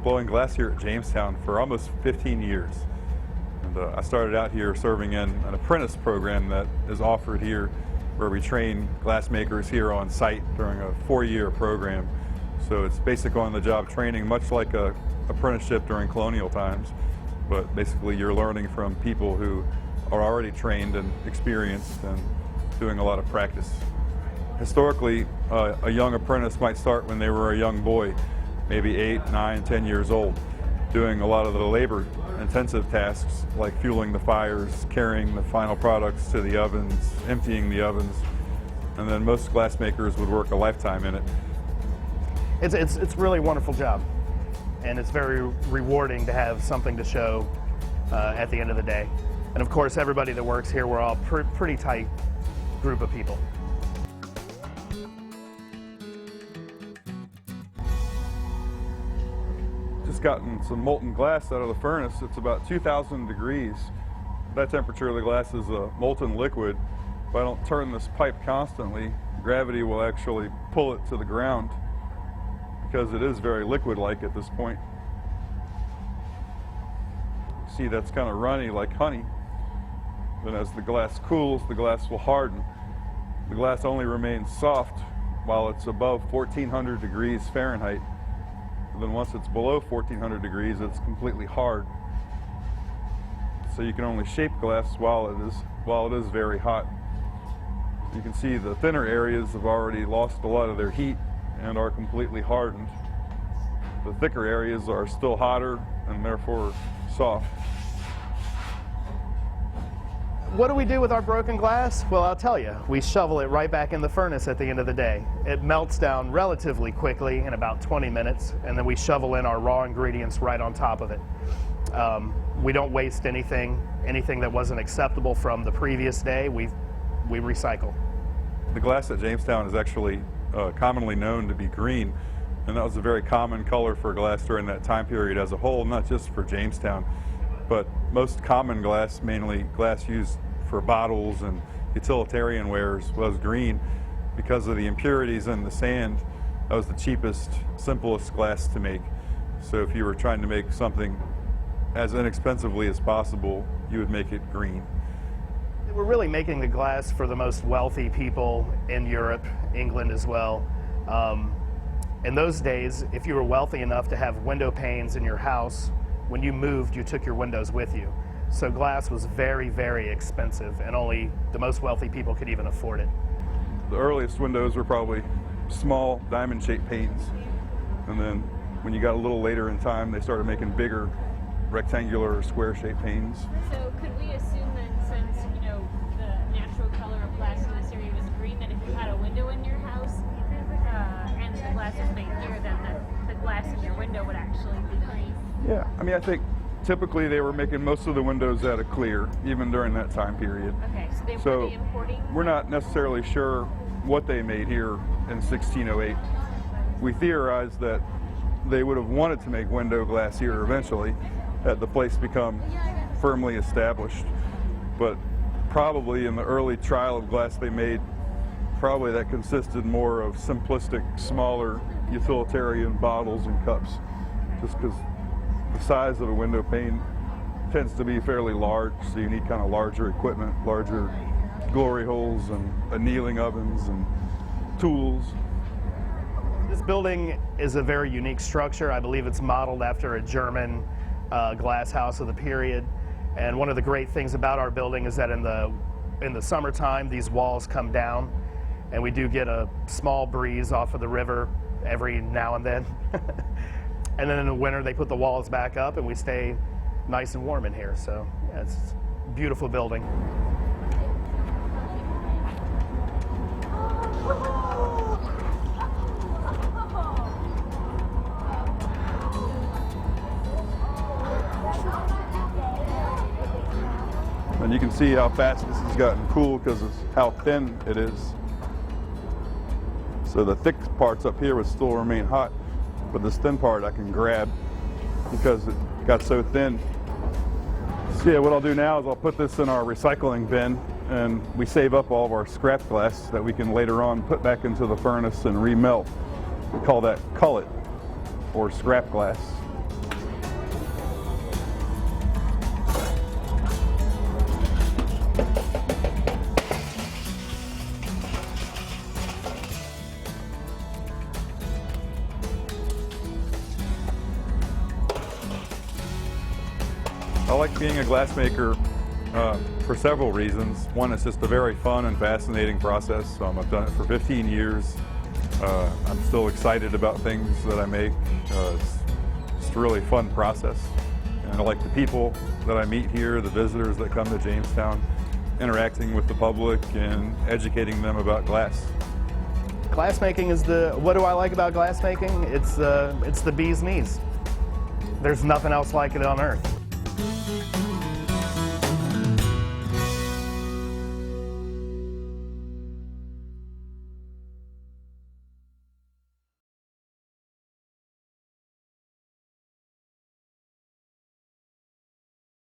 blowing glass here at Jamestown for almost 15 years. And I started out here serving in an apprentice program that is offered here, where we train glass makers here on site during a 4-year program. So it's basic on-the-job training, much like a apprenticeship during colonial times, but basically you're learning from people who are already trained and experienced and doing a lot of practice. Historically, a young apprentice might start when they were a young boy, maybe 8, 9, 10 years old, doing a lot of the labor-intensive tasks like fueling the fires, carrying the final products to the ovens, emptying the ovens, and then most glass makers would work a lifetime in it. It's really a wonderful job, and it's very rewarding to have something to show at the end of the day. And of course, everybody that works here, we're all pretty tight group of people. Just gotten some molten glass out of the furnace. It's about 2,000 degrees. That temperature of the glass is a molten liquid. If I don't turn this pipe constantly, gravity will actually pull it to the ground because it is very liquid-like at this point. See, that's kind of runny like honey. Then as the glass cools, the glass will harden. The glass only remains soft while it's above 1,400 degrees Fahrenheit. And then once it's below 1,400 degrees, it's completely hard. So you can only shape glass while it is very hot. You can see the thinner areas have already lost a lot of their heat and are completely hardened. The thicker areas are still hotter and therefore soft. What do we do with our broken glass? Well, I'll tell you, we shovel it right back in the furnace at the end of the day. It melts down relatively quickly in about 20 minutes, and then we shovel in our raw ingredients right on top of it. We don't waste anything that wasn't acceptable from the previous day, we recycle. The glass at Jamestown is actually commonly known to be green, and that was a very common color for glass during that time period as a whole, not just for Jamestown. But most common glass, mainly glass used for bottles and utilitarian wares, was green because of the impurities in the sand. That was the cheapest, simplest glass to make. So if you were trying to make something as inexpensively as possible, you would make it green. We're really making the glass for the most wealthy people in Europe, England as well. In those days, if you were wealthy enough to have window panes in your house, when you moved, you took your windows with you. So glass was very, very expensive, and only the most wealthy people could even afford it. The earliest windows were probably small diamond-shaped panes. And then when you got a little later in time, they started making bigger rectangular or square-shaped panes. So could we assume that since, the natural color of glass in this area was green, that if you had a window in your house and the glass was made here, then the glass in your window would actually be green? Yeah, I mean, I think typically they were making most of the windows out of clear, even during that time period. Okay, so were they importing? We're not necessarily sure what they made here in 1608. We theorize that they would have wanted to make window glass here eventually, had the place become firmly established. But probably in the early trial of glass they made, probably that consisted more of simplistic, smaller, utilitarian bottles and cups, just because the size of a window pane tends to be fairly large, so you need kind of larger equipment, larger glory holes and annealing ovens and tools. This building is a very unique structure. I believe it's modeled after a German glass house of the period. And one of the great things about our building is that in the summertime, these walls come down, and we do get a small breeze off of the river every now and then. And then in the winter, they put the walls back up, and we stay nice and warm in here. So yeah, it's a beautiful building. And you can see how fast this has gotten cool because of how thin it is. So the thick parts up here would still remain hot, but this thin part I can grab because it got so thin. So yeah, what I'll do now is I'll put this in our recycling bin, and we save up all of our scrap glass that we can later on put back into the furnace and remelt. We call that cullet, or scrap glass. like being a glassmaker for several reasons. One, it's just a very fun and fascinating process. I've done it for 15 years. I'm still excited about things that I make. It's just a really fun process. And I like the people that I meet here, the visitors that come to Jamestown, interacting with the public and educating them about glass. Glassmaking is what do I like about glassmaking? It's the bee's knees. There's nothing else like it on earth.